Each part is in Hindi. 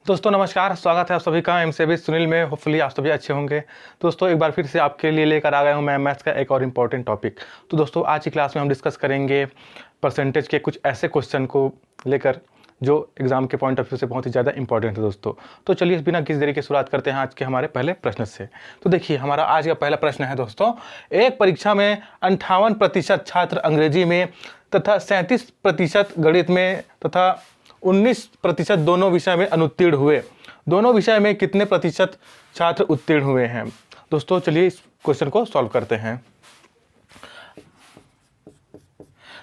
दोस्तों नमस्कार, स्वागत है आप सभी का एमसीबी सुनील में। होपफुली आप सभी अच्छे होंगे। दोस्तों एक बार फिर से आपके लिए लेकर आ गया हूं मैं मैथ्स का एक और इम्पॉर्टेंट टॉपिक। तो दोस्तों आज की क्लास में हम डिस्कस करेंगे परसेंटेज के कुछ ऐसे क्वेश्चन को लेकर जो एग्जाम के पॉइंट ऑफ व्यू से बहुत ही ज़्यादा इंपॉर्टेंट है दोस्तों। तो चलिए बिना किसी देरी की शुरुआत करते हैं आज के हमारे पहले प्रश्न से। तो देखिए हमारा आज का पहला प्रश्न है दोस्तों, एक परीक्षा में 58% छात्र अंग्रेजी में तथा 37% गणित में तथा 19% दोनों विषय में अनुत्तीर्ण हुए। दोनों विषय में कितने प्रतिशत छात्र उत्तीर्ण हुए हैं? दोस्तों चलिए इस क्वेश्चन को सॉल्व करते हैं।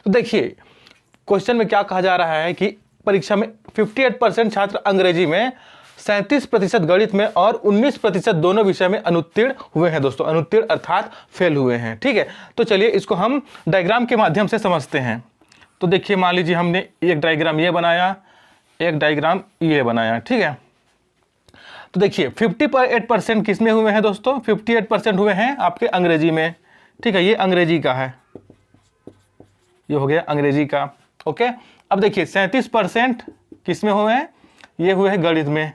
तो देखिए क्वेश्चन में क्या कहा जा रहा है कि परीक्षा में 58% छात्र अंग्रेजी में, 37% गणित में और 19% दोनों विषय में अनुत्तीर्ण हुए हैं। दोस्तों अनुत्तीर्ण अर्थात फेल हुए हैं। ठीक है, तो चलिए इसको हम डायग्राम के माध्यम से समझते हैं। तो देखिए मान लीजिए हमने एक डायग्राम ये बनाया, एक डायग्राम ये बनाया। ठीक है, तो देखिए 58% किस में हुए हैं दोस्तों? 58% हुए हैं आपके अंग्रेजी में। ठीक है, ये अंग्रेजी का है, ये हो गया अंग्रेजी का। ओके, अब देखिए 37% किस में हुए हैं? ये हुए हैं गणित में,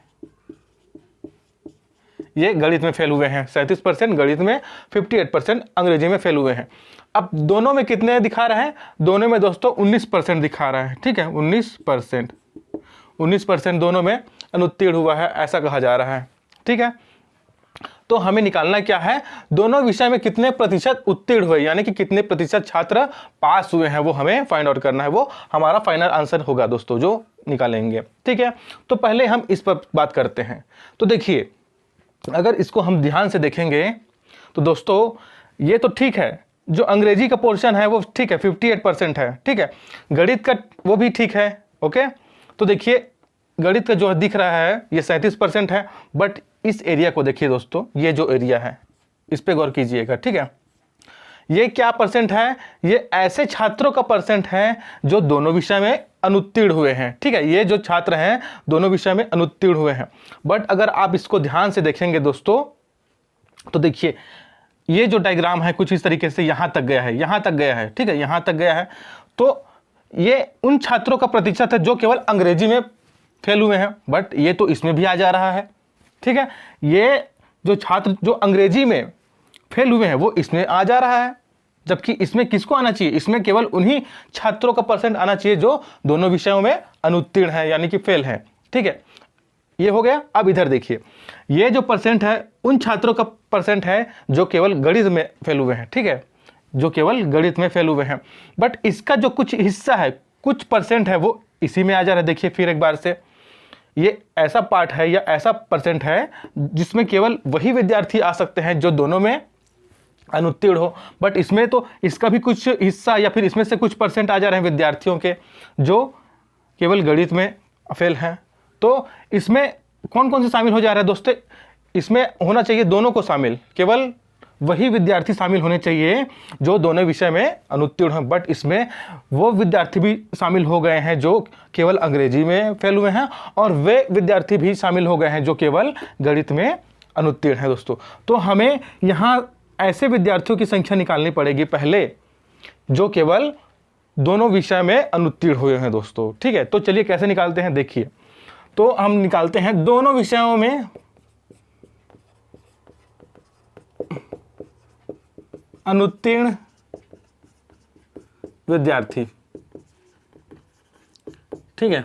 ये गणित में फेल हुए हैं। 37% गणित में, 58% अंग्रेजी में फेल हुए हैं। अब दोनों में कितने दिखा रहा है? दोनों में दोस्तों 19% दिखा रहा है। ठीक है, 19% दोनों में अनुत्तीर्ण हुआ है, ऐसा कहा जा रहा है। ठीक है, तो हमें निकालना क्या है? दोनों विषय में कितने प्रतिशत उत्तीर्ण हुए, यानी कि कितने प्रतिशत छात्र पास हुए हैं, वो हमें फाइंड आउट करना है। वो हमारा फाइनल आंसर होगा दोस्तों जो निकालेंगे। ठीक है, तो पहले हम इस पर बात करते हैं। तो देखिए अगर इसको हम ध्यान से देखेंगे तो दोस्तों ये तो ठीक है, जो अंग्रेजी का पोर्शन है वो ठीक है, 58% है। ठीक है, गणित का वो भी ठीक है। ओके, तो देखिए गणित का जो दिख रहा है ये 37% है, बट इस एरिया को देखिए दोस्तों, ये जो एरिया है इस पे गौर कीजिएगा। ठीक है, ये क्या परसेंट है? ये ऐसे छात्रों का परसेंट है जो दोनों विषय में अनुत्तीर्ण हुए हैं। ठीक है, ये जो छात्र हैं दोनों विषय में अनुत्तीर्ण हुए हैं। बट अगर आप इसको ध्यान से देखेंगे दोस्तों तो देखिए ये जो डायग्राम है कुछ इस तरीके से यहां तक गया है, यहां तक गया है। ठीक है, यहां तक गया है। तो ये उन छात्रों का प्रतिशत है जो केवल अंग्रेजी में फेल हुए हैं, बट ये तो इसमें भी आ जा रहा है। ठीक है, ये जो छात्र जो अंग्रेजी में फेल हुए हैं वो इसमें आ जा रहा है, जबकि इसमें किसको आना चाहिए? इसमें केवल उन्हीं छात्रों का परसेंट आना चाहिए जो दोनों विषयों में अनुत्तीर्ण है, यानी कि फेल है। ठीक है, ये हो गया। अब इधर देखिए ये जो परसेंट है उन छात्रों का परसेंट है जो केवल गणित में फेल हुए हैं। ठीक है, जो केवल गणित में फेल हुए हैं, बट इसका जो कुछ हिस्सा है, कुछ परसेंट है वो इसी में आ जा रहा है। देखिए फिर एक बार से, ये ऐसा पार्ट है या ऐसा परसेंट है जिसमें केवल वही विद्यार्थी आ सकते हैं जो दोनों में अनुत्तीर्ण हो, बट इसमें तो इसका भी कुछ हिस्सा या फिर इसमें से कुछ परसेंट आ जा रहे हैं विद्यार्थियों के जो केवल गणित में फेल हैं। तो इसमें कौन कौन से शामिल हो जा रहा है दोस्तों? इसमें होना चाहिए दोनों को शामिल, केवल वही विद्यार्थी शामिल होने चाहिए जो दोनों विषय में अनुत्तीर्ण हैं, बट इसमें वो विद्यार्थी भी शामिल हो गए हैं जो केवल अंग्रेजी में फेल हुए हैं, और वे विद्यार्थी भी शामिल हो गए हैं जो केवल गणित में अनुत्तीर्ण हैं दोस्तों। तो हमें यहाँ ऐसे विद्यार्थियों की संख्या निकालनी पड़ेगी पहले जो केवल दोनों विषय में अनुत्तीर्ण हुए हैं दोस्तों। ठीक है, तो चलिए कैसे निकालते हैं देखिए। तो हम निकालते हैं दोनों विषयों में अनुत्तीर्ण विद्यार्थी। ठीक है,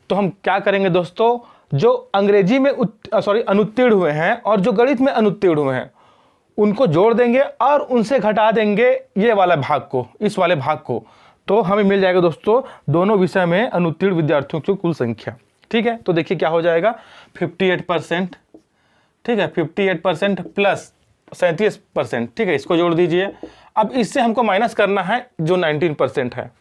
तो हम क्या करेंगे दोस्तों, जो अंग्रेजी में अनुत्तीर्ण हुए हैं और जो गणित में अनुत्तीर्ण हुए हैं उनको जोड़ देंगे और उनसे घटा देंगे ये वाला भाग को, इस वाले भाग को। तो हमें मिल जाएगा दोस्तों दोनों विषय में अनुत्तीर्ण विद्यार्थियों की कुल संख्या। ठीक है, तो देखिए क्या हो जाएगा, 58%। ठीक है, 58% प्लस 37%। ठीक है, इसको जोड़ दीजिए। अब इससे हमको माइनस करना है जो 19% है,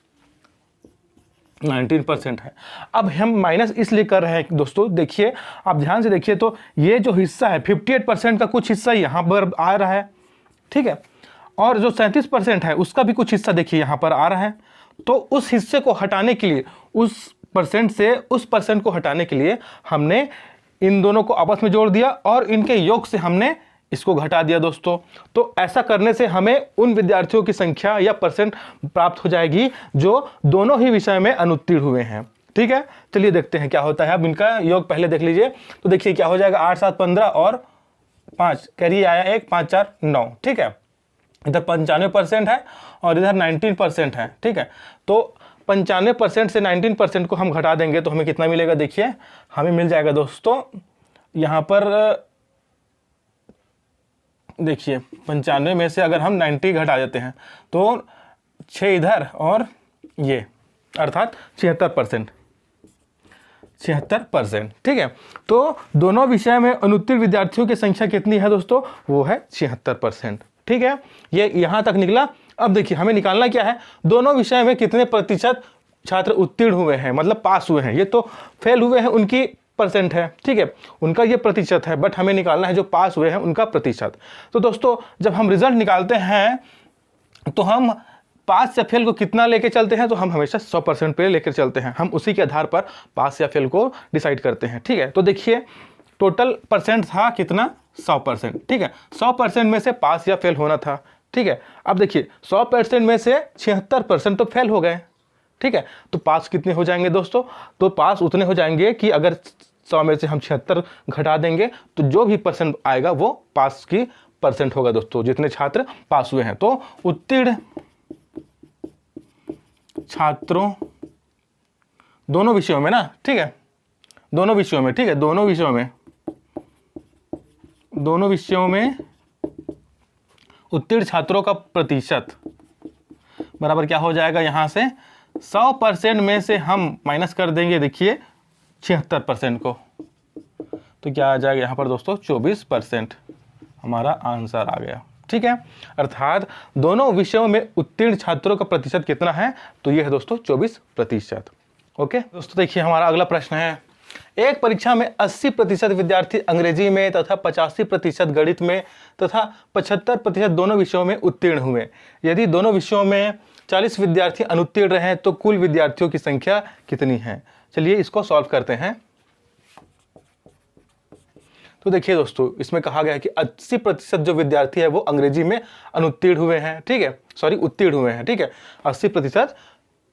19% है। अब हम माइनस इसलिए कर रहे हैं दोस्तों, देखिए आप ध्यान से देखिए तो ये जो हिस्सा है 58% का कुछ हिस्सा यहाँ पर आ रहा है। ठीक है, और जो 37% है उसका भी कुछ हिस्सा देखिए यहाँ पर आ रहा है। तो उस हिस्से को हटाने के लिए, उस परसेंट से उस परसेंट को हटाने के लिए हमने इन दोनों को आपस में जोड़ दिया और इनके योग से हमने इसको घटा दिया दोस्तों। तो ऐसा करने से हमें उन विद्यार्थियों की संख्या या परसेंट प्राप्त हो जाएगी जो दोनों ही विषय में अनुत्तीर्ण हुए हैं। ठीक है, चलिए देखते हैं क्या होता है। अब इनका योग पहले देख लीजिए, तो देखिए क्या हो जाएगा, 8 7 15 और 5 कैरियर आया 1, 5 4 9, ठीक है। इधर 95% है और इधर 19% है, ठीक है। तो 95% से 19% को हम घटा देंगे तो हमें कितना मिलेगा, देखिए हमें मिल जाएगा दोस्तों यहाँ पर, देखिए 95 में से अगर हम 90 घटा देते हैं तो 6 इधर और ये, अर्थात 76%, ठीक है। तो दोनों विषय में अनुत्तीर्ण विद्यार्थियों की संख्या कितनी है दोस्तों, वो है 76%, ठीक है। ये यहाँ तक निकला। अब देखिए हमें निकालना क्या है, दोनों विषय में कितने प्रतिशत छात्र उत्तीर्ण हुए हैं, मतलब पास हुए हैं। ये तो फेल हुए हैं उनकी परसेंट है, ठीक है, उनका ये प्रतिशत है, बट हमें निकालना है जो पास हुए हैं उनका प्रतिशत। तो दोस्तों जब हम रिजल्ट निकालते हैं तो हम पास या फेल को कितना लेके चलते हैं, तो हम हमेशा 100% पे लेकर चलते हैं। हम उसी के आधार पर पास या फेल को डिसाइड करते हैं, ठीक है। तो देखिए टोटल परसेंट था कितना, 100%, ठीक है। 100% में से पास या फेल होना था, ठीक है। अब देखिए 100% में से 76% तो फेल हो गए, ठीक है। तो पास कितने हो जाएंगे दोस्तों, तो पास उतने हो जाएंगे कि अगर 100 में से हम 76 घटा देंगे तो जो भी परसेंट आएगा वो पास की परसेंट होगा दोस्तों, जितने छात्र पास हुए हैं। तो उत्तीर्ण छात्रों दोनों विषयों में ना, ठीक है, दोनों विषयों में, ठीक है, दोनों विषयों में उत्तीर्ण छात्रों का प्रतिशत बराबर क्या हो जाएगा, यहां से 100% में से हम माइनस कर देंगे, देखिए 76% को, तो क्या आ जाएगा यहाँ पर दोस्तों 24%, हमारा आंसर आ गया, ठीक है। अर्थात दोनों विषयों में उत्तीर्ण छात्रों का प्रतिशत कितना है, तो ये है दोस्तों 24%। ओके दोस्तों, देखिए हमारा अगला प्रश्न है, एक परीक्षा में 80% विद्यार्थी अंग्रेजी में तथा 85% गणित में तथा 75% दोनों विषयों में उत्तीर्ण हुए। यदि दोनों विषयों में 40 विद्यार्थी अनुत्तीर्ण रहे तो कुल विद्यार्थियों की संख्या कितनी है। चलिए इसको सॉल्व करते हैं। तो देखिए दोस्तों, इसमें कहा गया है कि 80% जो विद्यार्थी है वो अंग्रेजी में अनुत्तीर्ण हुए हैं, ठीक है, सॉरी उत्तीर्ण हुए हैं, ठीक है। 80%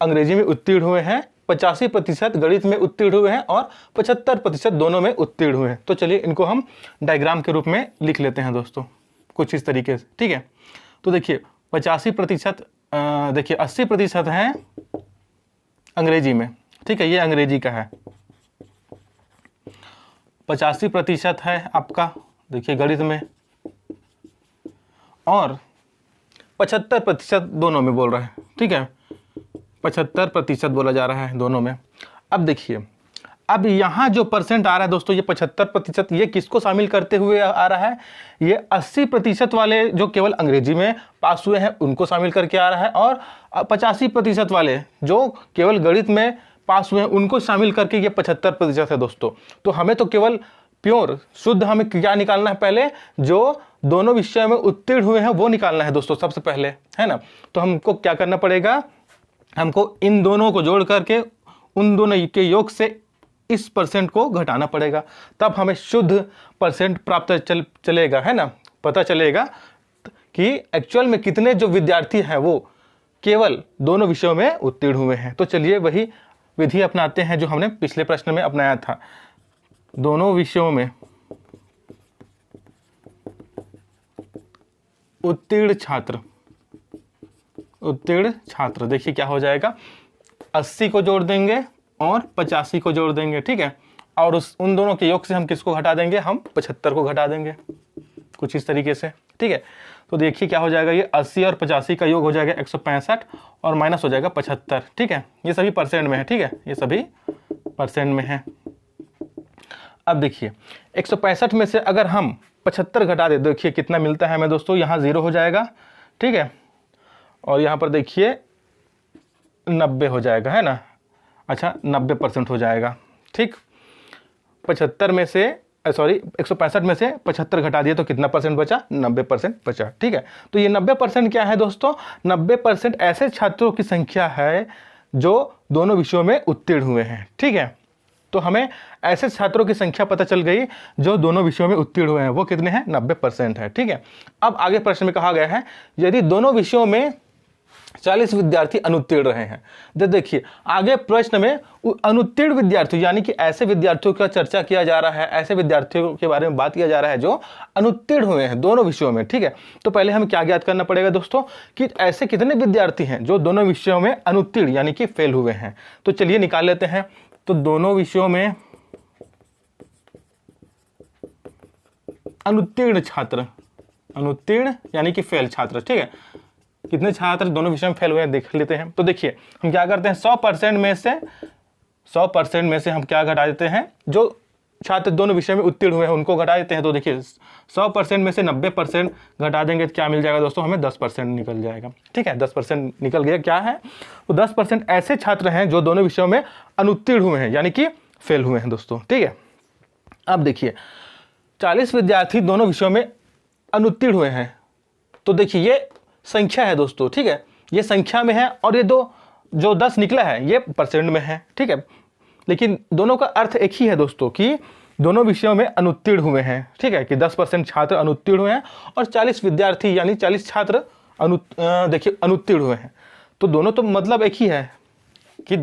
अंग्रेजी में उत्तीर्ण हुए हैं, 85% गणित में उत्तीर्ण हुए हैं और 75% दोनों में उत्तीर्ण हुए हैं। तो चलिए इनको हम डायग्राम के रूप में लिख लेते हैं दोस्तों, कुछ इस तरीके से, ठीक है। तो देखिए 85%, देखिए 80% है अंग्रेजी में, ठीक है, ये अंग्रेजी का है। 85% है आपका, देखिए गणित में, और 75% दोनों में बोल रहे हैं, ठीक है, 75% बोला जा रहा है दोनों में। अब देखिए, अब यहाँ जो परसेंट आ रहा है दोस्तों, ये 75%, ये किसको शामिल करते हुए आ रहा है, ये 80% वाले जो केवल अंग्रेजी में पास हुए हैं उनको शामिल करके आ रहा है, और 85% वाले जो केवल गणित में पास हुए हैं उनको शामिल करके ये 75% है दोस्तों। तो हमें तो केवल प्योर शुद्ध हमें क्या निकालना है, पहले जो दोनों विषय में उत्तीर्ण हुए हैं वो निकालना है दोस्तों सबसे पहले, है ना। तो हमको क्या करना पड़ेगा, हमको इन दोनों को जोड़ करके उन दोनों के योग से इस परसेंट को घटाना पड़ेगा, तब हमें शुद्ध परसेंट प्राप्त चलेगा, है ना, पता चलेगा कि एक्चुअल में कितने जो विद्यार्थी हैं वो केवल दोनों विषयों में उत्तीर्ण हुए हैं। तो चलिए वही विधि अपनाते हैं जो हमने पिछले प्रश्न में अपनाया था। दोनों विषयों में उत्तीर्ण छात्र, देखिए क्या हो जाएगा, 80 को जोड़ देंगे और 85 को जोड़ देंगे, ठीक है, और उन दोनों के योग से हम किसको घटा देंगे, हम 75 को घटा देंगे, कुछ इस तरीके से, ठीक है। तो देखिए क्या हो जाएगा, ये 80 और 85 का योग हो जाएगा 165 और माइनस हो जाएगा 75, ठीक है। ये सभी परसेंट में है, ठीक है, ये सभी परसेंट में है। अब देखिए 165 में से अगर हम 75 घटा दे, देखिए कितना मिलता है हमें दोस्तों, यहाँ 0 हो जाएगा, ठीक है, और यहाँ पर देखिए 90 हो जाएगा, है ना, अच्छा 90% हो जाएगा, ठीक। 75 में से सॉरी 165 में से 75 घटा दिए तो कितना परसेंट बचा, 90% बचा, ठीक है। तो ये 90% क्या है दोस्तों, 90% ऐसे छात्रों की संख्या है जो दोनों विषयों में उत्तीर्ण हुए हैं, ठीक है। तो हमें ऐसे छात्रों की संख्या पता चल गई जो दोनों विषयों में उत्तीर्ण हुए हैं, वो कितने हैं, 90% है, ठीक है। अब आगे प्रश्न में कहा गया है, यदि दोनों विषयों में 40 विद्यार्थी अनुत्तीर्ण रहे हैं। देखिए आगे प्रश्न में अनुत्तीर्ण विद्यार्थी यानी कि ऐसे विद्यार्थियों का चर्चा किया जा रहा है, ऐसे विद्यार्थियों के बारे में बात किया जा रहा है जो अनुत्तीर्ण हुए हैं दोनों विषयों में। ठीक है, तो पहले हमें क्या ज्ञात करना पड़ेगा दोस्तों कि ऐसे कितने विद्यार्थी हैं जो दोनों विषयों में अनुत्तीर्ण यानी कि फेल हुए हैं। तो चलिए निकाल लेते हैं। तो दोनों विषयों में अनुत्तीर्ण छात्र, अनुत्तीर्ण यानी कि फेल छात्र। ठीक है, कितने छात्र दोनों विषय में फेल हुए हैं देख लेते हैं। तो देखिए हम क्या करते हैं, 100% में से हम क्या घटा देते हैं, जो छात्र दोनों विषय में उत्तीर्ण हुए हैं उनको घटा देते हैं। तो देखिए 100% में से 90% घटा देंगे तो क्या मिल जाएगा दोस्तों, हमें 10% निकल जाएगा। ठीक है, 10% निकल गया। क्या है, तो 10% ऐसे छात्र हैं जो दोनों विषयों में अनुत्तीर्ण हुए हैं यानी कि फेल हुए हैं दोस्तों। ठीक है, अब देखिए 40 विद्यार्थी दोनों विषयों में अनुत्तीर्ण हुए हैं। तो देखिए ये संख्या है दोस्तों। ठीक है, ये संख्या में है और ये दो जो 10 निकला है ये परसेंट में है। ठीक है, लेकिन दोनों का अर्थ एक ही है दोस्तों कि दोनों विषयों में अनुत्तीर्ण हुए हैं। ठीक है, कि 10% छात्र अनुत्तीर्ण हुए हैं और 40 विद्यार्थी यानी 40 छात्र देखिए अनुत्तीर्ण हुए हैं। तो दोनों तो मतलब एक ही है कि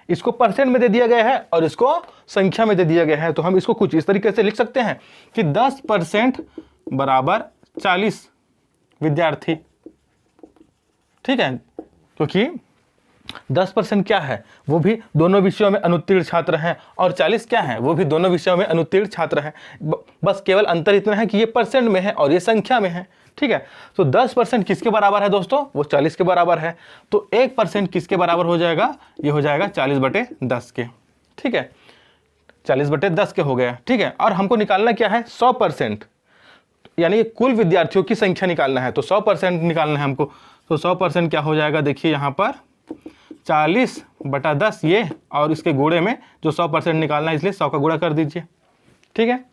इसको परसेंट में दे दिया गया है और इसको संख्या में दे दिया गया है। तो हम इसको कुछ इस तरीके से लिख सकते हैं कि 10% बराबर 40 विद्यार्थी। ठीक है, क्योंकि 10% क्या है, वो भी दोनों विषयों में अनुत्तीर्ण छात्र हैं और 40 क्या है, वो भी दोनों विषयों में अनुत्तीर्ण छात्र हैं। बस केवल अंतर इतना है कि ये परसेंट में है और ये संख्या में है। ठीक है, तो 10% किसके बराबर है दोस्तों, वो 40 के बराबर है। तो 1% किसके बराबर हो जाएगा, ये हो जाएगा 40/10 के। ठीक है, 40/10 के हो गया। ठीक है, और हमको निकालना क्या है, 100%, यानी कुल विद्यार्थियों की संख्या निकालना है। तो 100% निकालना है हमको। तो 100% क्या हो जाएगा, देखिए यहाँ पर 40/10 ये, और इसके गुणे में जो 100% निकालना है इसलिए 100 का गुणा कर दीजिए। ठीक है,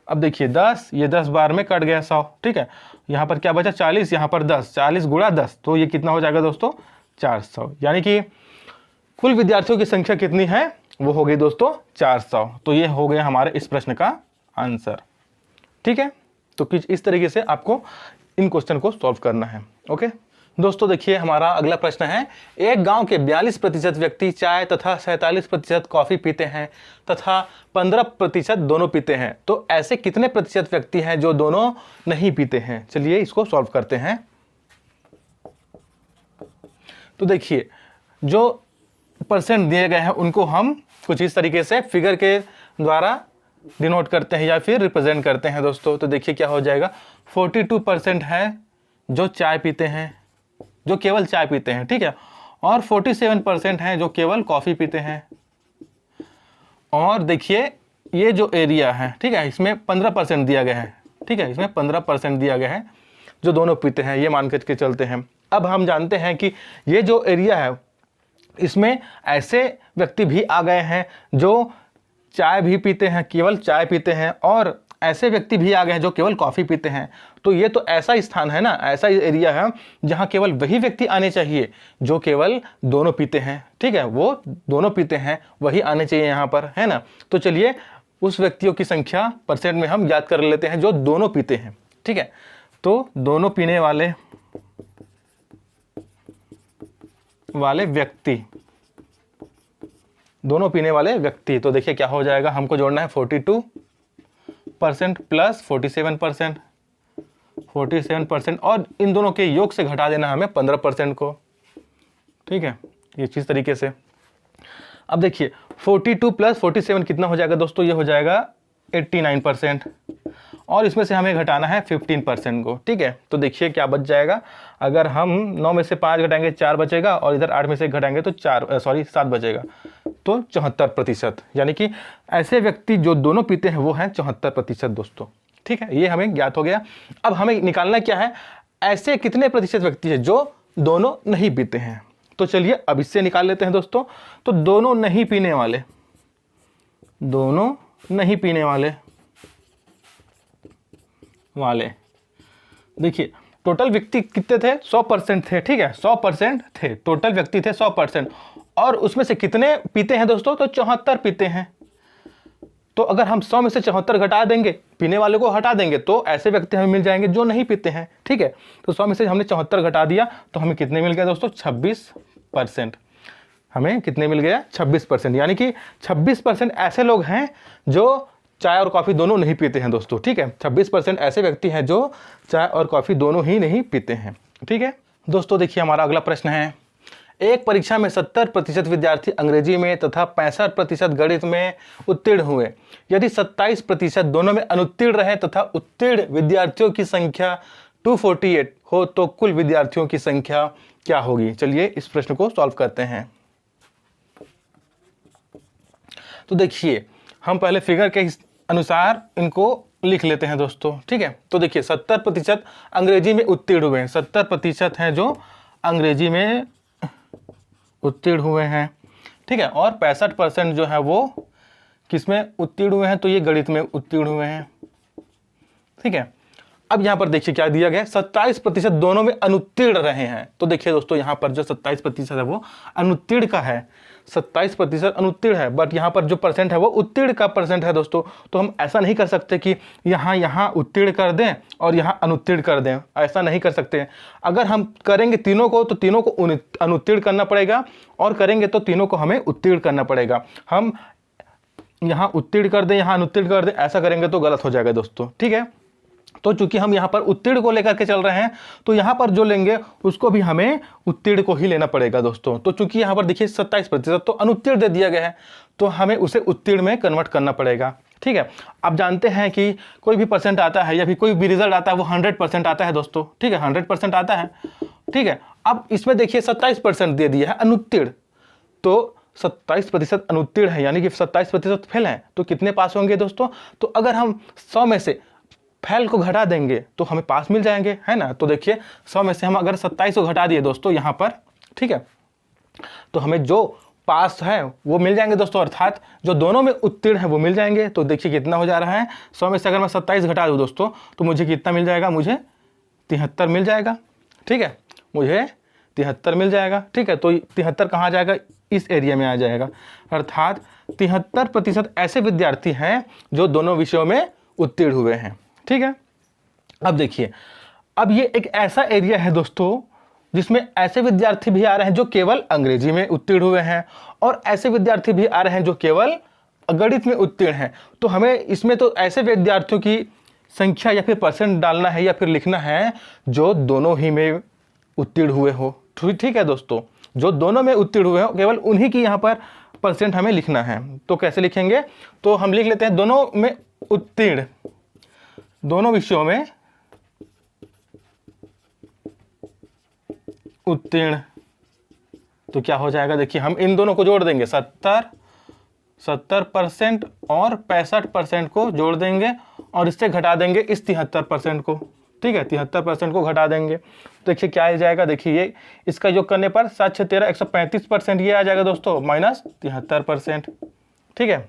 अब देखिए 10, ये 10 बार में कट गया 100। ठीक है, यहाँ पर क्या बचा 40, यहाँ पर 10, 40 गुणा 10, तो ये कितना हो जाएगा दोस्तों 400। यानी कि कुल विद्यार्थियों की संख्या कितनी है, वो हो गई दोस्तों 400। तो ये हो गया हमारे इस प्रश्न का आंसर। ठीक है, तो कुछ इस तरीके से आपको इन क्वेश्चन को सॉल्व करना है। ओके दोस्तों, देखिए हमारा अगला प्रश्न है, एक गांव के 42% व्यक्ति चाय तथा 47% कॉफ़ी पीते हैं तथा 15% दोनों पीते हैं। तो ऐसे कितने प्रतिशत व्यक्ति हैं जो दोनों नहीं पीते हैं। चलिए इसको सॉल्व करते हैं। तो देखिए जो परसेंट दिए गए हैं उनको हम कुछ इस तरीके से फिगर के द्वारा डिनोट करते हैं या फिर रिप्रेजेंट करते हैं दोस्तों। तो देखिए क्या हो जाएगा, 42% है जो चाय पीते हैं, जो केवल चाय पीते हैं। ठीक है, और 47% हैं जो केवल कॉफ़ी पीते हैं। और देखिए ये जो एरिया है, ठीक है, इसमें 15% दिया गया है। ठीक है, इसमें 15% दिया गया है जो दोनों पीते हैं, ये मान के चलते हैं। अब हम जानते हैं कि ये जो एरिया है इसमें ऐसे व्यक्ति भी आ गए हैं जो चाय भी पीते हैं, केवल चाय पीते हैं, और ऐसे व्यक्ति भी आ गए हैं जो केवल कॉफ़ी पीते हैं। तो ये तो ऐसा स्थान है ना, ऐसा एरिया है जहाँ केवल वही व्यक्ति आने चाहिए जो केवल दोनों पीते हैं। ठीक है, वो दोनों पीते हैं वही आने चाहिए यहाँ पर, है ना। तो चलिए उस व्यक्तियों की संख्या परसेंट में हम याद कर लेते हैं जो दोनों पीते हैं। ठीक है, तो दोनों पीने वाले व्यक्ति, दोनों पीने वाले व्यक्ति। तो देखिए क्या हो जाएगा, हमको जोड़ना है 42% प्लस 47% और इन दोनों के योग से घटा देना हमें 15% को। ठीक है, ये चीज़ तरीके से। अब देखिए 42 प्लस 47 कितना हो जाएगा दोस्तों, ये हो जाएगा 89% और इसमें से हमें घटाना है 15% को। ठीक है, तो देखिए क्या बच जाएगा, अगर हम 9 में से 5 घटाएंगे 4 बचेगा और इधर 8 में से घटाएंगे तो 7 बचेगा, तो 74%। यानी कि ऐसे व्यक्ति जो दोनों पीते हैं वो हैं 74% दोस्तों। ठीक है, ये हमें ज्ञात हो गया। अब हमें निकालना क्या है, ऐसे कितने प्रतिशत व्यक्ति है जो दोनों नहीं पीते हैं। तो चलिए अब इससे निकाल लेते हैं दोस्तों। तो दोनों नहीं पीने वाले देखिए टोटल व्यक्ति कितने थे, 100% थे। ठीक है, 100% थे, टोटल व्यक्ति थे 100%, और उसमें से कितने पीते हैं दोस्तों, तो 74 पीते हैं। तो अगर हम 100 में से 74 घटा देंगे, पीने वाले को हटा देंगे, तो ऐसे व्यक्ति हमें मिल जाएंगे जो नहीं पीते हैं। ठीक है, तो 100 में से हमने 74 घटा दिया तो हमें कितने मिल गए दोस्तों? 26%। हमें कितने मिल गया? 26%। यानी कि 26% ऐसे लोग हैं जो चाय और कॉफ़ी दोनों नहीं पीते हैं दोस्तों। ठीक है, 26% ऐसे व्यक्ति हैं जो चाय और कॉफ़ी दोनों ही नहीं पीते हैं। ठीक है दोस्तों, देखिए हमारा अगला प्रश्न है, एक परीक्षा में 70% विद्यार्थी अंग्रेजी में तथा 65% गणित में उत्तीर्ण हुए। यदि 27% दोनों में अनुत्तीर्ण रहे तथा उत्तीर्ण विद्यार्थियों की संख्या 248 हो तो कुल विद्यार्थियों की संख्या क्या होगी? चलिए इस प्रश्न को सॉल्व करते हैं। तो देखिए हम पहले फिगर के अनुसार इनको लिख लेते हैं दोस्तों। ठीक है, तो देखिए 70% अंग्रेजी में उत्तीर्ण हुए हैं, 70% हैं जो अंग्रेजी में उत्तीर्ण हुए हैं। ठीक है, और 65% जो है वो किस में उत्तीर्ण हुए हैं? तो ये गणित में उत्तीर्ण हुए हैं। ठीक है, अब यहाँ पर देखिए क्या दिया गया है, 27% दोनों में अनुत्तीर्ण रहे हैं। तो देखिए दोस्तों यहाँ पर जो 27% है वो अनुत्तीर्ण का है, 27% अनुत्तीर्ण है, बट यहाँ पर जो परसेंट है वो उत्तीर्ण का परसेंट है दोस्तों। तो हम ऐसा नहीं कर सकते कि यहाँ उत्तीर्ण कर दें और यहाँ अनुत्तीर्ण कर दें, ऐसा नहीं कर सकते। अगर हम करेंगे तीनों को तो तीनों को अनुत्तीर्ण करना पड़ेगा, और करेंगे तो तीनों को हमें उत्तीर्ण करना पड़ेगा। हम यहाँ उत्तीर्ण कर दें, यहाँ अनुत्तीर्ण कर दें, ऐसा करेंगे तो गलत हो जाएगा दोस्तों। ठीक है, तो चूंकि हम यहाँ पर उत्तीर्ण को लेकर के चल रहे हैं तो यहाँ पर जो लेंगे उसको भी हमें उत्तीर्ण को ही लेना पड़ेगा दोस्तों। तो चूंकि यहाँ पर देखिए 27% तो अनुत्तीर्ण दे दिया गया है, तो हमें उसे उत्तीर्ण में कन्वर्ट करना पड़ेगा। ठीक है, आप जानते हैं कि कोई भी परसेंट आता है या फिर कोई भी रिजल्ट आता है वो 100% आता है दोस्तों। ठीक है, 100% आता है। ठीक है, अब इसमें देखिए 27% दे दिया है अनुत्तीर्ण, तो 27% अनुत्तीर्ण है, यानी कि 27% फेल है, तो कितने पास होंगे दोस्तों? तो अगर हम 100 में से फेल को घटा देंगे तो हमें पास मिल जाएंगे, है ना। तो देखिए 100 में से हम अगर 27 को घटा दिए दोस्तों यहाँ पर, ठीक है, तो हमें जो पास है वो मिल जाएंगे दोस्तों, अर्थात जो दोनों में उत्तीर्ण है वो मिल जाएंगे। तो देखिए कितना हो जा रहा है, 100 में से अगर मैं 27 घटा दूँ दोस्तों तो मुझे कितना मिल जाएगा? मुझे 73 मिल जाएगा। ठीक है, मुझे 73 मिल जाएगा। ठीक है, तो 73 कहाँ जाएगा? इस एरिया में आ जाएगा, अर्थात 73% ऐसे विद्यार्थी हैं जो दोनों विषयों में उत्तीर्ण हुए हैं। ठीक है, अब देखिए, अब ये एक ऐसा एरिया है दोस्तों जिसमें ऐसे विद्यार्थी भी आ रहे हैं जो केवल अंग्रेजी में उत्तीर्ण हुए हैं, और ऐसे विद्यार्थी भी आ रहे हैं जो केवल गणित में उत्तीर्ण हैं। तो हमें इसमें तो ऐसे विद्यार्थियों की संख्या या फिर परसेंट डालना है या फिर लिखना है जो दोनों ही में उत्तीर्ण हुए हो। ठीक है दोस्तों, जो दोनों में उत्तीर्ण हुए हो केवल उन्हीं की यहाँ पर परसेंट हमें लिखना है। तो कैसे लिखेंगे? तो हम लिख लेते हैं दोनों में उत्तीर्ण, दोनों विषयों में उत्तीर्ण। तो क्या हो जाएगा? देखिए हम इन दोनों को जोड़ देंगे, 70% और 65% को जोड़ देंगे और इससे घटा देंगे इस 73% को। ठीक है, 73% को घटा देंगे, देखिए क्या आ जाएगा? देखिए ये इसका योग करने पर 7 6 13 135% ये आ जाएगा दोस्तों, माइनस 73%। ठीक है,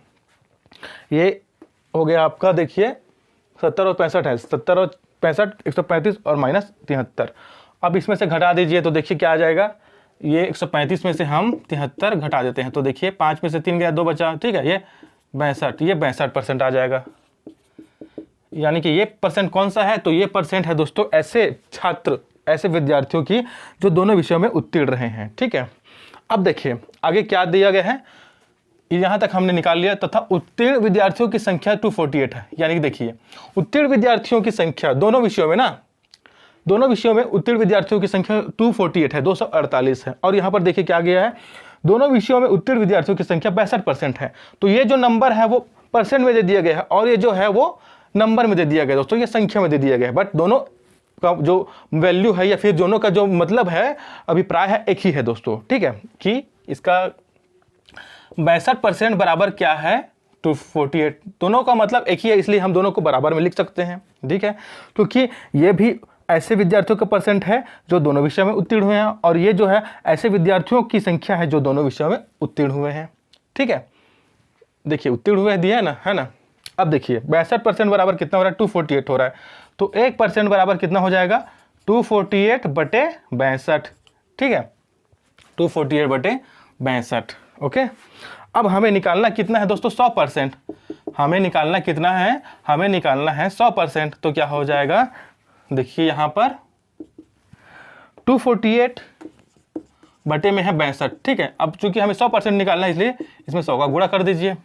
ये हो गया आपका, देखिए 70 और 65 है, 70 और 65 135 और माइनस 73। अब इसमें से घटा दीजिए तो देखिए क्या आ जाएगा? ये 135 में से हम 73 घटा देते हैं तो देखिए 5 में से 3 गया, 2 बचा। ठीक है, ये 62, ये 62% आ जाएगा। यानी कि ये परसेंट कौन सा है? तो ये परसेंट है दोस्तों ऐसे छात्र, ऐसे विद्यार्थियों की जो दोनों विषयों में उत्तीर्ण रहे हैं। ठीक है, अब देखिए आगे क्या दिया गया है, यहाँ तक हमने निकाल लिया, तथा उत्तीर्ण विद्यार्थियों की संख्या 248 है। यानी कि देखिए उत्तीर्ण विद्यार्थियों की संख्या दोनों विषयों में ना, दोनों विषयों में उत्तीर्ण विद्यार्थियों की संख्या 248 है, 248 है। और यहाँ पर देखिए क्या गया है, दोनों विषयों में उत्तीर्ण विद्यार्थियों की संख्या 62% है। तो ये जो नंबर है वो परसेंट में दे दिया गया है और ये जो है वो नंबर में दे दिया गया दोस्तों, ये संख्या में दे दिया गया है, बट दोनों का जो वैल्यू है या फिर दोनों का जो मतलब है, अभिप्राय है, एक ही है दोस्तों। ठीक है, कि इसका 62% बराबर क्या है? 248। दोनों का मतलब एक ही है, इसलिए हम दोनों को बराबर में लिख सकते हैं। ठीक है, क्योंकि ये भी ऐसे विद्यार्थियों का परसेंट है जो दोनों विषयों में उत्तीर्ण हुए हैं, और ये जो है ऐसे विद्यार्थियों की संख्या है जो दोनों विषयों में उत्तीर्ण हुए हैं। ठीक है, देखिए उत्तीर्ण हुए दिया है ना, है ना। अब देखिए 62% बराबर कितना हो रहा है? 248 हो रहा है। तो 1% बराबर कितना हो जाएगा? 248/62। ठीक है, 248/62। ओके, अब हमें निकालना कितना है दोस्तों? 100%। हमें निकालना कितना है, हमें निकालना है 100%। तो क्या हो जाएगा, देखिए यहाँ पर 248 बटे में है 62, ठीक है। अब चूंकि हमें 100% निकालना है इसलिए इसमें 100 का गुणा कर दीजिए,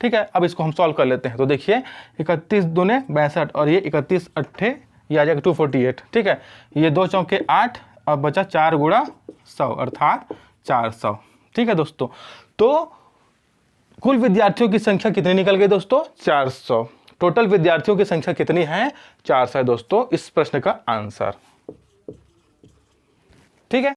ठीक है। अब इसको हम सॉल्व कर लेते हैं। तो देखिए 31 दूने 62 और ये 31 अट्ठे ये आ जाएगा 248, ठीक है। ये 2 चौके 8 और बचा 4 गुणा 100 अर्थात 400, ठीक है दोस्तों। तो कुल विद्यार्थियों की संख्या कितनी निकल गई दोस्तों, 400। टोटल विद्यार्थियों की संख्या कितनी है, 400 है दोस्तों इस प्रश्न का आंसर, ठीक है।